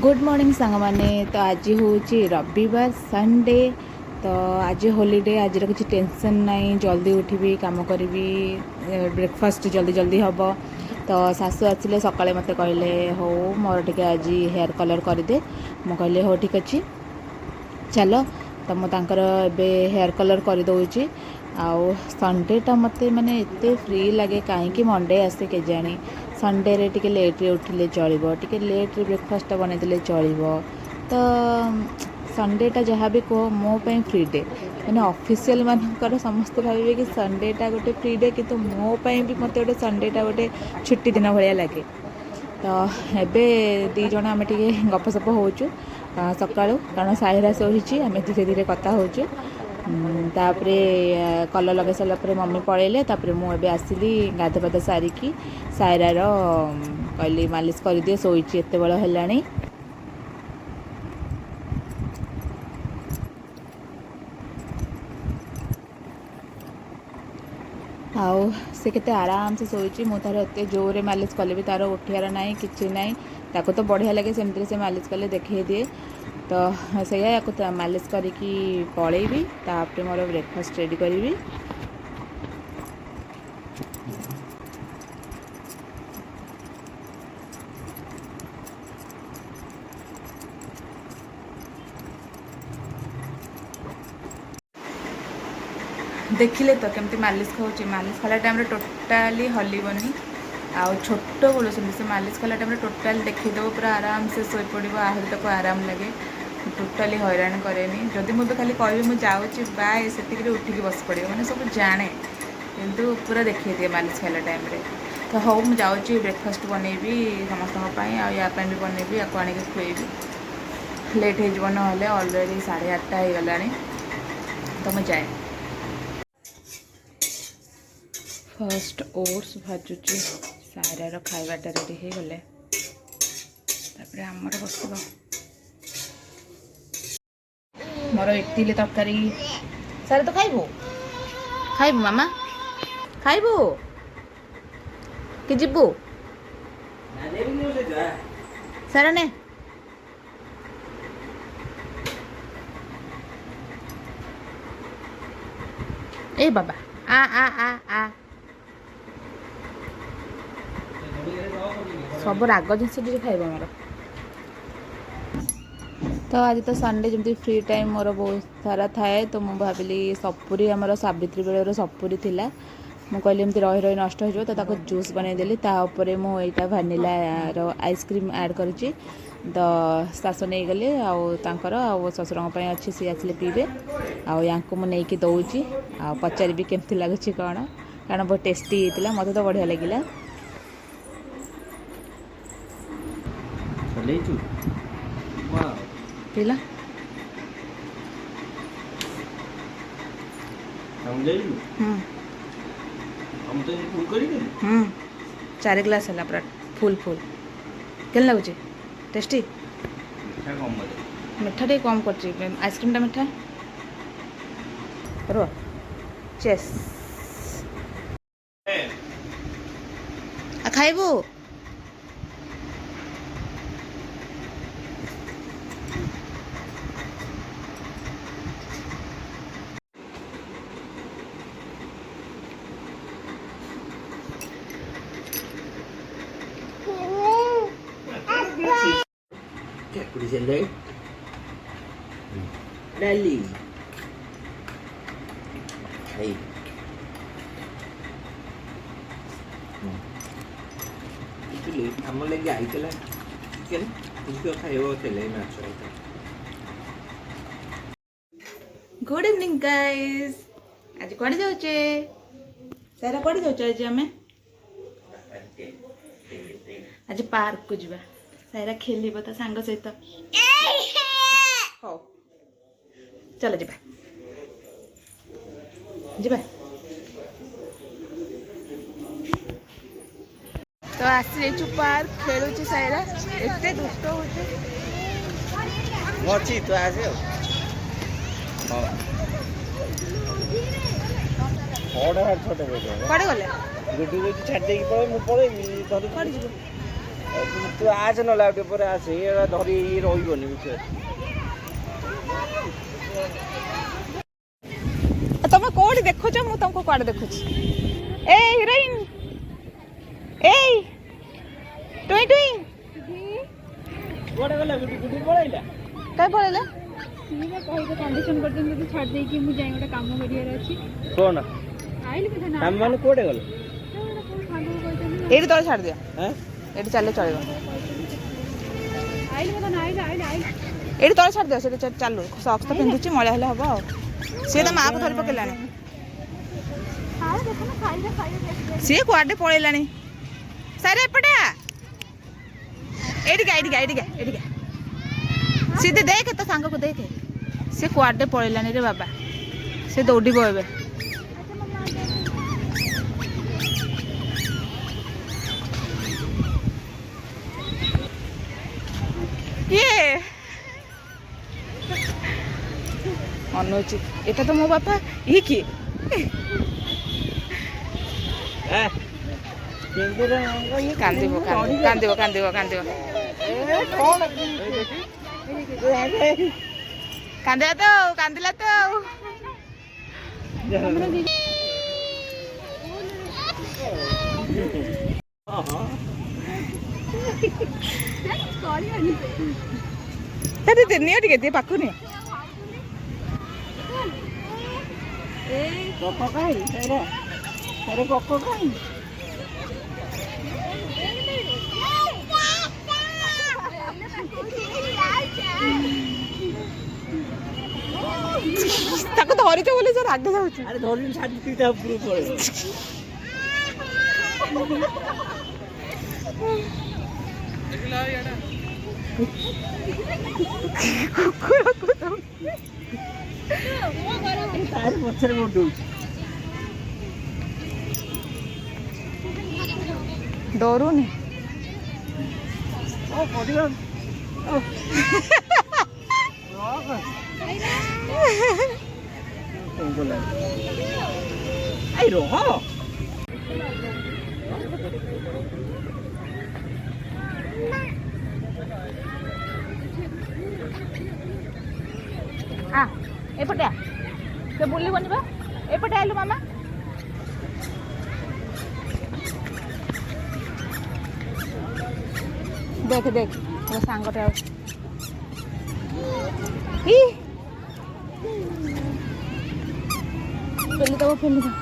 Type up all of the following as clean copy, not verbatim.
Good morning सांग मैंने तो आज हूँ रविवार संडे तो आज हॉलीडे आज किसी टेंशन नहीं जल्दी उठी काम करी ब्रेकफास्ट जल्दी जल्दी हम तो सासू आसिले सकाଳେ मत कहले हो मोर टे आज हेयर कलर करदे मु कहले हो ठीक अच्छे चलो तो मुझे हेयर कलर करदे आउ संडेटा मत माने एते फ्री लगे कहीं मंडे आसे केजाणी संडे रे टिके लेट्रे उठिले चलो टिके लेट्रे ब्रेकफास्ट बनईदे चलो तो संडेटा जहाँ भी कह मो फ्री डे मैंने ऑफिशियल मानकर समस्ते भावे कि संडेटा गोटे फ्री डे कि मोपाई भी मत गोटे संडेटा गोटे छुट्टी दिन भाया लगे तो एबे दी जन आम टे गपसप होचु सकाळु कारण साहिरा शोची आम धीरे धीरे कथा होचु तापरे कलर लगे सारापर मम्मी पलैले तापरे मुझे आसली गाधपाध सारिकी सायरार कहली मालिश कर दिए शोची एत बेल है आउ से केते आराम से शोची मु तार एत जोरे मालिश कले भी तार उठार ना कि ना ताको तो बढ़िया लगे सेमती से मालिश कले देखे दिए तो से मालिश करिकी पलैबी तापर मोर ब्रेकफास्ट रेडी करी देखिले तो केमती मालिश खाऊँ मालिश खाला टाइम टोटाली हलबनी आउ छोट बड़ू से मालिश कला टाइम टोटाली देखीदेव पूरा आराम से शोई पड़ आहरी तक आराम लगे टोटाली हैरान कैनि जदि मुझे खाली कह मुझे जाऊँगी बाय से उठिकी बस पड़े मैंने सब जाने किंतु पूरा देखी दिए मालिश खाला टाइम तो हाँ मुझे जाऊँगी ब्रेकफास्ट बनईबी समस्त भी बनईबी या आने खुएबी लेट हो ना अलरेडी 8:30 हो गला तो मुझे जाए फर्स्ट ओट्स भाजुची सारार खाइबाटा रेडी हो गले तापर आमर बसवा मोर इडली तरकारी सारे तो खाइबू खाइबू मामा खाइबू कि जीबू सारा ने ए बाबा आ आ आ आ सब राग जिनस खाइब मोर तो आज तो संडे जमी फ्री टाइम मोर बहुत सारा थाए तो मुझे भाविली सपुरी आमर सावित्री बेलर सपुरी थिला मु कहली एमती रही रही नष्ट हो तो ताको जूस बनईदेली तापर मुझा भानिलार आइसक्रीम ऐड करुच्ची तो शाशु नहीं गले आउर आउ शशुर अच्छी सी आसिले पीबे आउ या मुझे दौची आ पचारि केमती लगुच कौन कारण बहुत टेस्टी होता मत तो बढ़िया लगिला पीला 4 ग्लास है पूरा फुल फुल के लगुच टेस्टी मिठा टे कम कर आइसक्रीम टा मिठा रो chess खाइबू Kudu sendai. Dali. Hai. Itu le, kamu lagi ai lah. Kan? Itu खायो तेले नाच रहा था. गुड इवनिंग गाइस आज कौन जाऊचे सारा कौन जाऊचे आज हमें आज पार्क को जीवा सारा खेल तो सांग सहित हाँ चलो जीवा जीवा तो आसी पार्क खेलुची सायरा एते दुष्ट होचे मोची तो आसे हां छोटे बेटे कड़े गले गुड्डू गुड्डू छाड़ दे कि पळे मु पळे धरि कड़े जीव ତୁ ଆସେ ନହେଲେ ଆଉ ଟିକେ ପରେ ଆସେ ଏରା ଧରି ରହିବନି ମିଛରେ। ତମେ କୋଉଠି ଦେଖୁଛ ମୁଁ ତମକୁ କୁଆଡେ ଦେଖୁଛି। ଏ ହିରୋଇନ ଏଇ ଟୁଇ ଟୁଇ କୁଆଡେ ଗଲା ଗୁଡି ପଳେଇଲା କାଇଁ ପଳେଇଲା? ସିଏ କହିବେ କଣ୍ଡିସନ କରିଛନ୍ତି ଯଦି ଛାଡ଼ି ଦେଇକି ମୁଁ ଯାଇ ଗୋଟେ କାମ କରିବାର ଅଛି। କଣ ଆଇଲି ବୋଧେ ନା ଆମେ ମାନେ କୁଆଡେ ଗଲେ? ସାଙ୍ଗକୁ କହିଛନ୍ତି ଏଇଠି ତଳେ ଛାଡି ଦିଅ, ଆଁ ଏଇଠି ଚାଲିଲେ ଚଳିବ। ଆଇଲି ବୋଧେ ନା ଆଇଲି ଆଇଲି ଆଇଲି ଏଇଠି ତଳେ ଛାଡ଼ି ଦିଅ, ସେଠି ଚାଲୁ। ସକ୍ସ ତ ପିନ୍ଧୁଛି, ମଳିଆ ହେଲେ ହବ ଆଉ। ସିଏ ତା ମାଆକୁ ଧରି ପକେଇଲାଣି। ଖାଇବା ଦେଖୁନ ଖାଇବା ଖାଇବା ସିଏ କୁଆଡେ ପଳେଇଲାଣି। ସାରେ ଏପଟେ ଆ। ଏଇଠିକା ଏଇଠିକା ଏଇଠିକା ଏଇଠିକା ସିଏ ଦେଖେ ତ ସାଙ୍ଗକୁ ଦେଖେ। ସେ କୁଆଡେ ପଳେଇଲାଣି ରେ ବାବା। ସେ ଦୌଡ଼ିବ ଏବେ। କିଏ ଅନଉଛି? ଏଟା ତ ମୋ ବାପା। ଇଏ କିଏ? କାନ୍ଦିବ କାନ୍ଦିବ କାନ୍ଦିବ କାନ୍ଦିବ କାନ୍ଦିଲା ତ ଆଉ, କାନ୍ଦିଲା ତ ଆଉ। ନିଅ ଟିକେ ଟିକେ ପାଖକୁ ନିଅ। ତାକୁ ଧରିଛ ବୋଲି ସେ ରାଗ ଯାଉଛି। ଆରେ ଧରିନି ଛାଡି ତା ଉପରକୁ ପଳେଇବ। କୁକୁରକୁ ତାର ପଛରେ ଗୋଡଉଛି। ଡରୁନି। ଆଇ ରହ ଆ ଏପଟେ ଆ। ସେ ବୁଲିବନି ବା। ଏପଟେ ଆଇଲୁ ମାମା। ଦେଖ ଦେଖ ମୋ ସାଙ୍ଗଟା ଆଉ ଫେଲିଦବ ଫେଲିଦବ।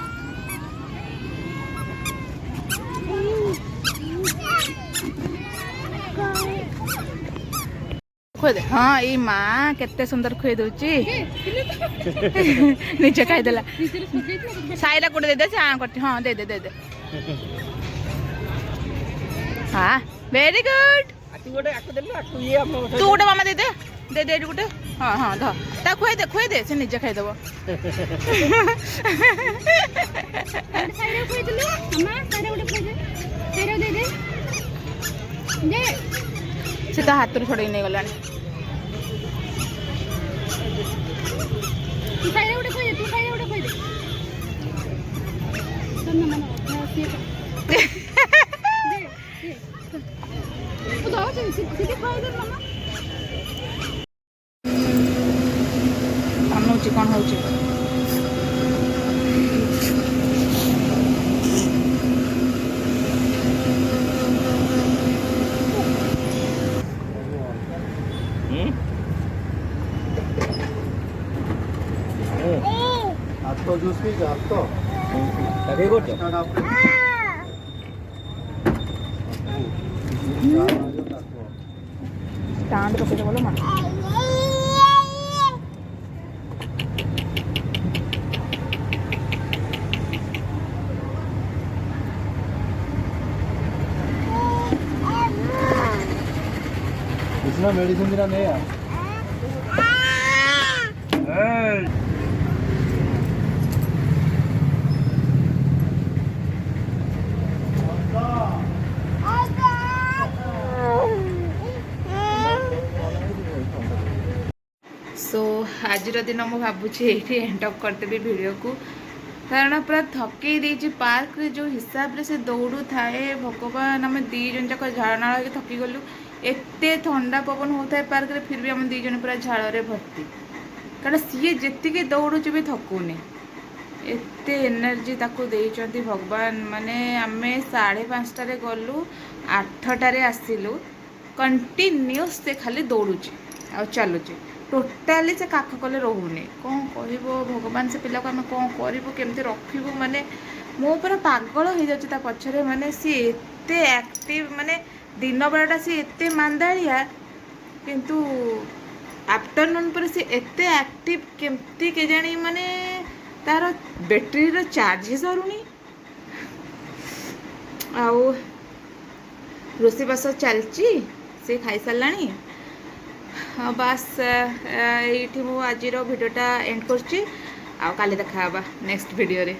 ଖୁଏଦେ। ହଁ ଏଇ ମା କେତେ ସୁନ୍ଦର ଖୁଏଇ ଦଉଛି। ନିଜେ ଖାଇଦେଲା। ସାଇଲା କୋଟେ ଦେଇଦେ, ସେ ଆଁ କରିଛି। ହଁ ଦେଇଦେ ଦେଇଦେ। ହଁ ଭେରି ଗୁଡ୍। ତୁ ଗୋଟେ ଆକୁ ଦେଲୁ ଆକୁ ଇଏ ଆମ ତୁ ଗୋଟେ ମାମା ଦେଇଦେ ଦେଇଦେ ଏଇଠି ଗୋଟେ। ହଁ ହଁ ଧ ତା ଖୁଏଦେ ସେ ନିଜେ ଖାଇଦବ। ସେ ତା ହାତରୁ ଛଡେଇ ନେଇଗଲାଣି। ଅନଉଛି କଣ ହଉଛି। ଆତ ଜୁସ୍ ପିଇଛ ଆତ ତାକେ କରୁଛ ଷ୍ଟାଣ୍ଡ ପକେଇଦବ ଲୋ ମା। कृष्णा मेडिसिन दिना नहीं यार सो आज दिन मुझे भावुँ ये एंड अप करदेवी वीडियो को। କାରଣ ପୁରା ଥକେଇ ଦେଇଛି ପାର୍କରେ ଯେଉଁ ହିସାବରେ ସେ ଦୌଡ଼ୁଥାଏ ଭଗବାନ ଆମେ ଦୁଇ ଜଣ ଯାକ ଝାଳ ନାଳ ହେଇକି ଥକିଗଲୁ। ଏତେ ଥଣ୍ଡା ପବନ ହେଉଥାଏ ପାର୍କରେ ଫିର୍ ବି ଆମେ ଦୁଇ ଜଣ ପୁରା ଝାଳରେ ଭର୍ତ୍ତି କାରଣ ସିଏ ଯେତିକି ଦୌଡ଼ୁଛି ବି ଥକୁନି ଏତେ ଏନର୍ଜି ତାକୁ ଦେଇଛନ୍ତି ଭଗବାନ। ମାନେ ଆମେ 5:30ଟାରେ ଗଲୁ 8ଟାରେ ଆସିଲୁ କଣ୍ଟିନ୍ୟୁସ୍ ସେ ଖାଲି ଦୌଡ଼ୁଛି ଆଉ ଚାଲୁଛି ଟୋଟାଲି ସେ କାଖ କଲେ ରହୁନି। କ'ଣ କହିବ ଭଗବାନ ସେ ପିଲାକୁ ଆମେ କ'ଣ କରିବୁ କେମିତି ରଖିବୁ ମାନେ ମୁଁ ପୁରା ପାଗଳ ହେଇଯାଉଛି ତା ପଛରେ। ମାନେ ସିଏ ଏତେ ଆକ୍ଟିଭ ମାନେ ଦିନ ବେଳାଟା ସିଏ ଏତେ ମାନ୍ଦାଳିଆ କିନ୍ତୁ ଆଫ୍ଟରନୁନ୍ ପରେ ସିଏ ଏତେ ଆକ୍ଟିଭ କେମିତି କେଜାଣି ମାନେ ତାର ବ୍ୟାଟେରୀର ଚାର୍ଜ ହିଁ ସରୁନି। ଆଉ ରୋଷେଇବାସ ଚାଲିଛି ସେ ଖାଇସାରିଲାଣି। ହଁ ବାସ୍ ଏଇଠି ମୁଁ ଆଜିର ଭିଡ଼ିଓଟା ଏଣ୍ଡ କରୁଛି ଆଉ କାଲି ଦେଖା ହେବା ନେକ୍ସଟ ଭିଡ଼ିଓରେ।